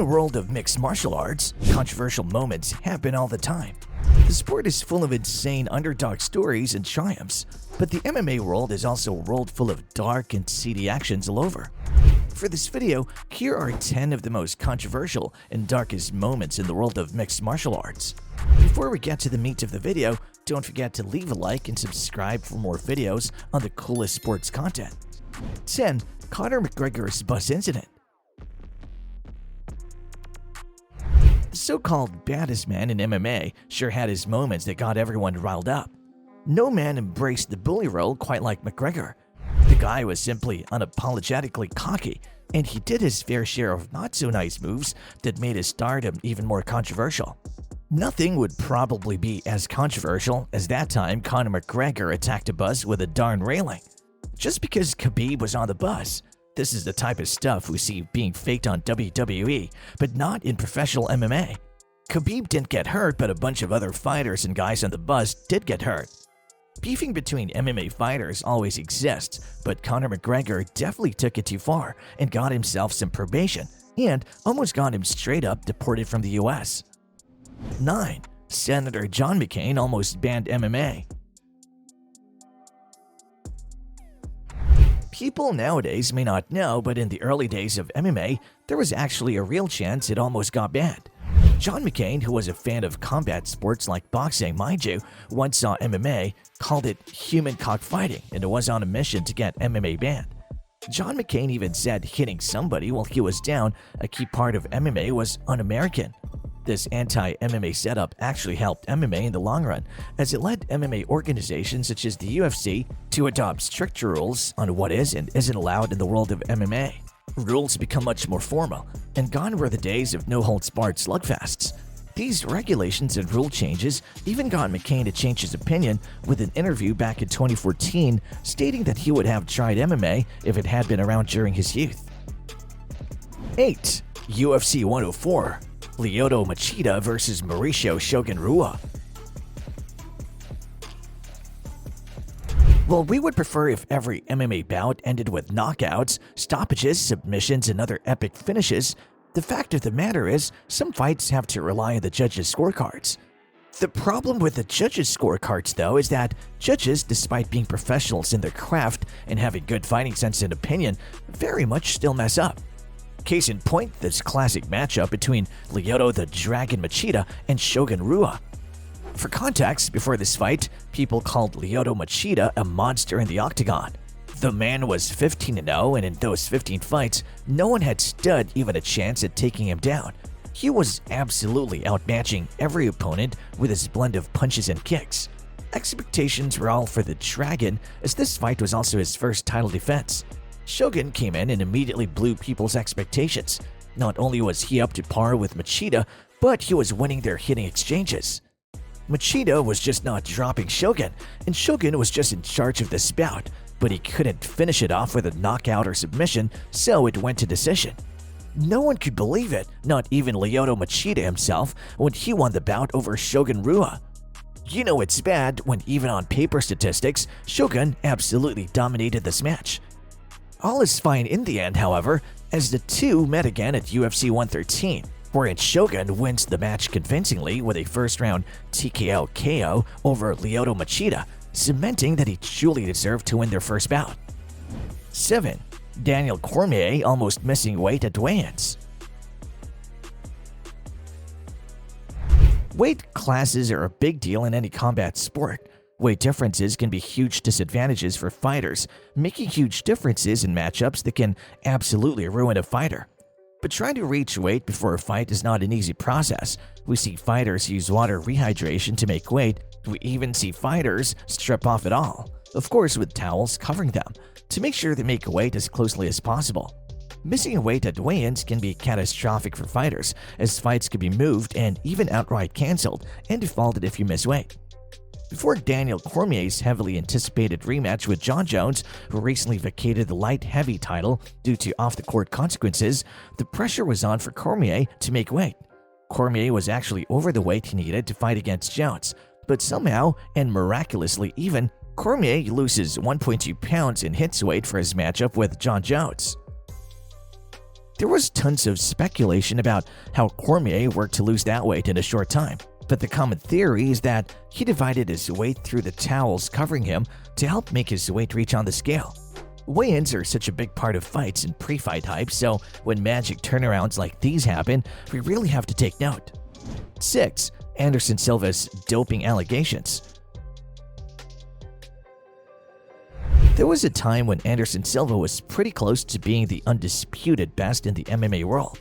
the world of mixed martial arts, controversial moments happen all the time. The sport is full of insane underdog stories and triumphs, but the MMA world is also a world full of dark and seedy actions all over. For this video, here are 10 of the most controversial and darkest moments in the world of mixed martial arts. Before we get to the meat of the video, don't forget to leave a like and subscribe for more videos on the coolest sports content. 10. Conor McGregor's bus incident. The so-called baddest man in MMA sure had his moments that got everyone riled up. No man embraced the bully role quite like McGregor. The guy was simply unapologetically cocky, and he did his fair share of not-so-nice moves that made his stardom even more controversial. Nothing would probably be as controversial as that time Conor McGregor attacked a bus with a darn railing. Just because Khabib was on the bus. This is the type of stuff we see being faked on WWE, but not in professional MMA. Khabib didn't get hurt, but a bunch of other fighters and guys on the bus did get hurt. Beefing between MMA fighters always exists, but Conor McGregor definitely took it too far and got himself some probation, and almost got him straight up deported from the US. 9. Senator John McCain almost banned MMA. People nowadays may not know, but in the early days of MMA, there was actually a real chance it almost got banned. John McCain, who was a fan of combat sports like boxing, mind you, once saw MMA, called it human cockfighting, and was on a mission to get MMA banned. John McCain even said hitting somebody while he was down, a key part of MMA, was un-American. This anti-MMA setup actually helped MMA in the long run, as it led MMA organizations such as the UFC to adopt stricter rules on what is and isn't allowed in the world of MMA. Rules become much more formal, and gone were the days of no-holds-barred slugfests. These regulations and rule changes even got McCain to change his opinion with an interview back in 2014 stating that he would have tried MMA if it had been around during his youth. 8. UFC 104. Lyoto Machida vs. Mauricio Shogun Rua. While we would prefer if every MMA bout ended with knockouts, stoppages, submissions, and other epic finishes, the fact of the matter is some fights have to rely on the judges' scorecards. The problem with the judges' scorecards, though, is that judges, despite being professionals in their craft and having good fighting sense and opinion, very much still mess up. Case in point, this classic matchup between Lyoto the Dragon Machida and Shogun Rua. For context, before this fight, people called Lyoto Machida a monster in the octagon. The man was 15-0, and in those 15 fights, no one had stood even a chance at taking him down. He was absolutely outmatching every opponent with his blend of punches and kicks. Expectations were all for the Dragon, as this fight was also his first title defense. Shogun came in and immediately blew people's expectations. Not only was he up to par with Machida, but he was winning their hitting exchanges. Machida was just not dropping Shogun, and Shogun was just in charge of this bout, but he couldn't finish it off with a knockout or submission, so it went to decision. No one could believe it, not even Lyoto Machida himself, when he won the bout over Shogun Rua. You know it's bad when even on paper statistics, Shogun absolutely dominated this match. All is fine in the end, however, as the two met again at UFC 113, wherein Shogun wins the match convincingly with a first-round TKO KO over Lyoto Machida, cementing that he truly deserved to win their first bout. 7. Daniel Cormier almost missing weight at weigh-ins. Weight classes are a big deal in any combat sport. Weight differences can be huge disadvantages for fighters, making huge differences in matchups that can absolutely ruin a fighter. But trying to reach weight before a fight is not an easy process. We see fighters use water rehydration to make weight. We even see fighters strip off it all, of course with towels covering them, to make sure they make weight as closely as possible. Missing weight at weigh-ins can be catastrophic for fighters, as fights can be moved and even outright cancelled and defaulted if you miss weight. Before Daniel Cormier's heavily anticipated rematch with Jon Jones, who recently vacated the light-heavy title due to off-the-court consequences, the pressure was on for Cormier to make weight. Cormier was actually over the weight he needed to fight against Jones, but somehow, and miraculously even, Cormier loses 1.2 pounds in hits weight for his matchup with Jon Jones. There was tons of speculation about how Cormier worked to lose that weight in a short time, but the common theory is that he divided his weight through the towels covering him to help make his weight reach on the scale. Weigh-ins are such a big part of fights and pre-fight hype, so when magic turnarounds like these happen, we really have to take note. 6. Anderson Silva's doping allegations. There was a time when Anderson Silva was pretty close to being the undisputed best in the MMA world.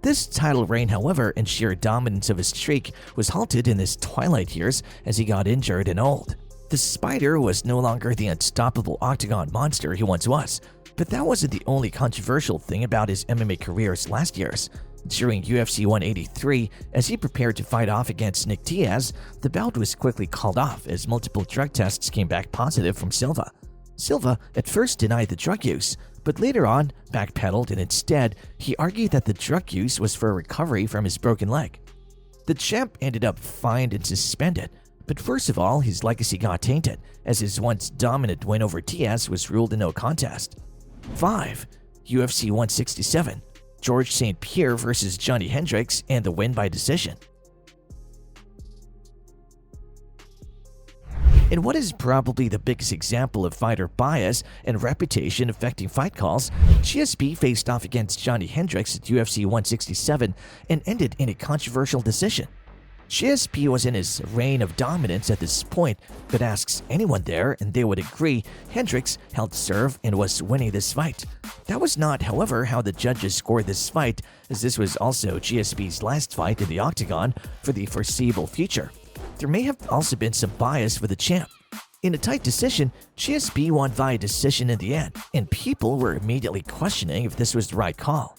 This title reign, however, and sheer dominance of his streak was halted in his twilight years as he got injured and old. The Spider was no longer the unstoppable octagon monster he once was, but that wasn't the only controversial thing about his MMA career's last years. During UFC 183, as he prepared to fight off against Nick Diaz, the bout was quickly called off as multiple drug tests came back positive from Silva. Silva at first denied the drug use, but later on backpedaled, and instead he argued that the drug use was for recovery from his broken leg. The champ ended up fined and suspended, but first of all, his legacy got tainted as his once dominant win over Diaz was ruled a no contest. 5. UFC 167, George St. Pierre vs. Johnny Hendricks, and the win by decision. In what is probably the biggest example of fighter bias and reputation affecting fight calls, GSP faced off against Johnny Hendricks at UFC 167 and ended in a controversial decision. GSP was in his reign of dominance at this point, but asks anyone there and they would agree Hendricks held serve and was winning this fight. That was not, however, how the judges scored this fight, as this was also GSP's last fight in the octagon for the foreseeable future. There may have also been some bias for the champ. In a tight decision, GSP won via decision in the end, and people were immediately questioning if this was the right call.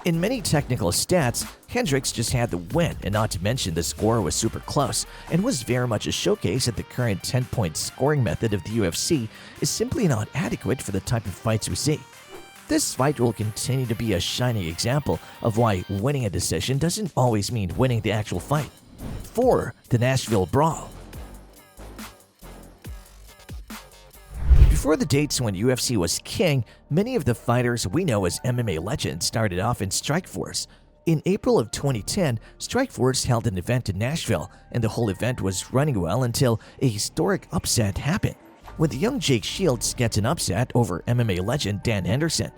In many technical stats, Hendricks just had the win, and not to mention the score was super close and was very much a showcase that the current 10-point scoring method of the UFC is simply not adequate for the type of fights we see. This fight will continue to be a shining example of why winning a decision doesn't always mean winning the actual fight. 4. The Nashville Brawl. Before the dates when UFC was king, many of the fighters we know as MMA legends started off in Strikeforce. In April of 2010, Strikeforce held an event in Nashville, and the whole event was running well until a historic upset happened, when the young Jake Shields gets an upset over MMA legend Dan Henderson.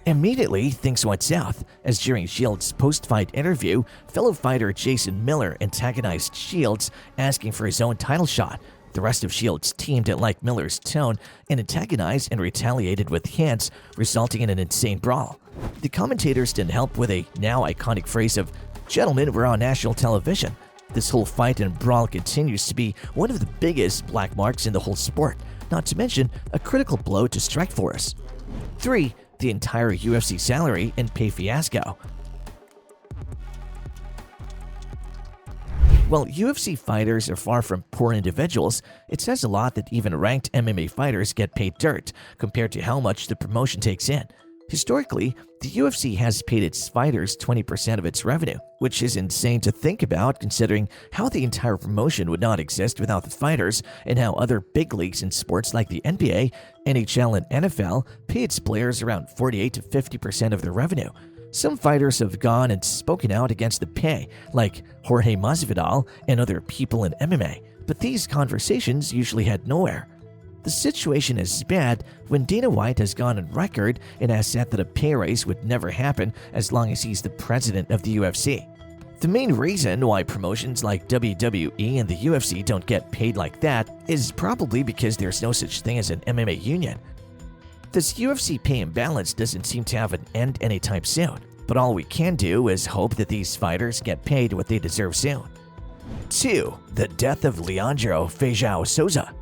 Immediately, things went south, as during Shields' post-fight interview, fellow fighter Jason Miller antagonized Shields, asking for his own title shot. The rest of Shields' team didn't like Miller's tone and antagonized and retaliated with hands, resulting in an insane brawl. The commentators didn't help with a now iconic phrase of, "Gentlemen, we're on national television." This whole fight and brawl continues to be one of the biggest black marks in the whole sport, not to mention a critical blow to Strikeforce. 3. The entire UFC salary and pay fiasco. While UFC fighters are far from poor individuals, it says a lot that even ranked MMA fighters get paid dirt compared to how much the promotion takes in. Historically, the UFC has paid its fighters 20% of its revenue, which is insane to think about considering how the entire promotion would not exist without the fighters and how other big leagues in sports like the NBA, NHL, and NFL pay its players around 48 to 50% of their revenue. Some fighters have gone and spoken out against the pay, like Jorge Masvidal and other people in MMA, but these conversations usually head nowhere. The situation is bad when Dana White has gone on record and has said that a pay raise would never happen as long as he's the president of the UFC. The main reason why promotions like WWE and the UFC don't get paid like that is probably because there's no such thing as an MMA union. This UFC pay imbalance doesn't seem to have an end anytime soon, but all we can do is hope that these fighters get paid what they deserve soon. 2. The death of Leandro Feijão Souza.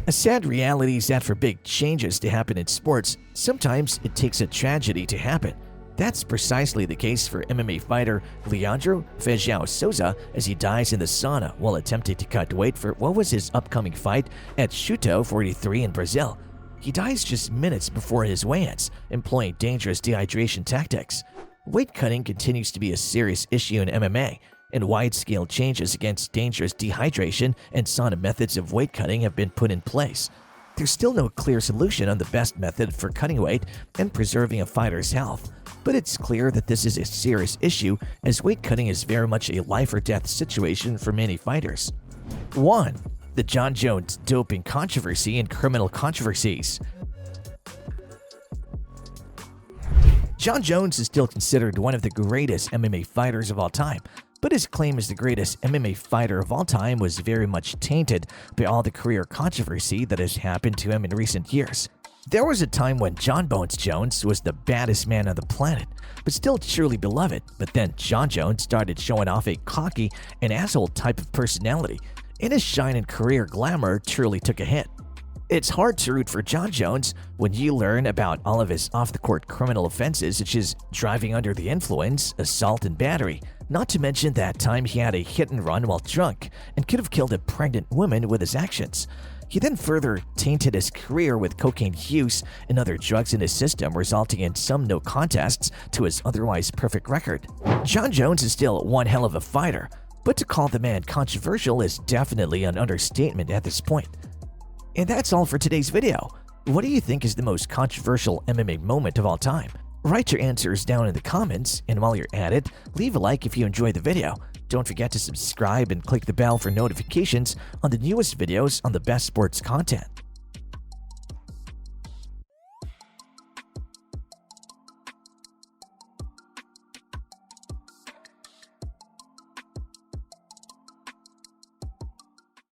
A sad reality is that for big changes to happen in sports, sometimes it takes a tragedy to happen. That's precisely the case for MMA fighter Leandro Feijão Souza as he dies in the sauna while attempting to cut weight for what was his upcoming fight at Shuto 43 in Brazil. He dies just minutes before his weigh-ins, employing dangerous dehydration tactics. Weight cutting continues to be a serious issue in MMA, and wide-scale changes against dangerous dehydration and sauna methods of weight cutting have been put in place. There's still no clear solution on the best method for cutting weight and preserving a fighter's health, but it's clear that this is a serious issue as weight cutting is very much a life or death situation for many fighters. 1. The Jon Jones doping controversy and criminal controversies. Jon Jones is still considered one of the greatest MMA fighters of all time, but his claim as the greatest MMA fighter of all time was very much tainted by all the career controversy that has happened to him in recent years. There was a time when Jon Bones Jones was the baddest man on the planet, but still truly beloved, but then Jon Jones started showing off a cocky and asshole type of personality, and his shine and career glamour truly took a hit. It's hard to root for Jon Jones when you learn about all of his off-the-court criminal offenses such as driving under the influence, assault, and battery, not to mention that time he had a hit-and-run while drunk and could have killed a pregnant woman with his actions. He then further tainted his career with cocaine use and other drugs in his system, resulting in some no contests to his otherwise perfect record. Jon Jones is still one hell of a fighter, but to call the man controversial is definitely an understatement at this point. And that's all for today's video. What do you think is the most controversial MMA moment of all time? Write your answers down in the comments, and while you're at it, leave a like if you enjoyed the video. Don't forget to subscribe and click the bell for notifications on the newest videos on the best sports content.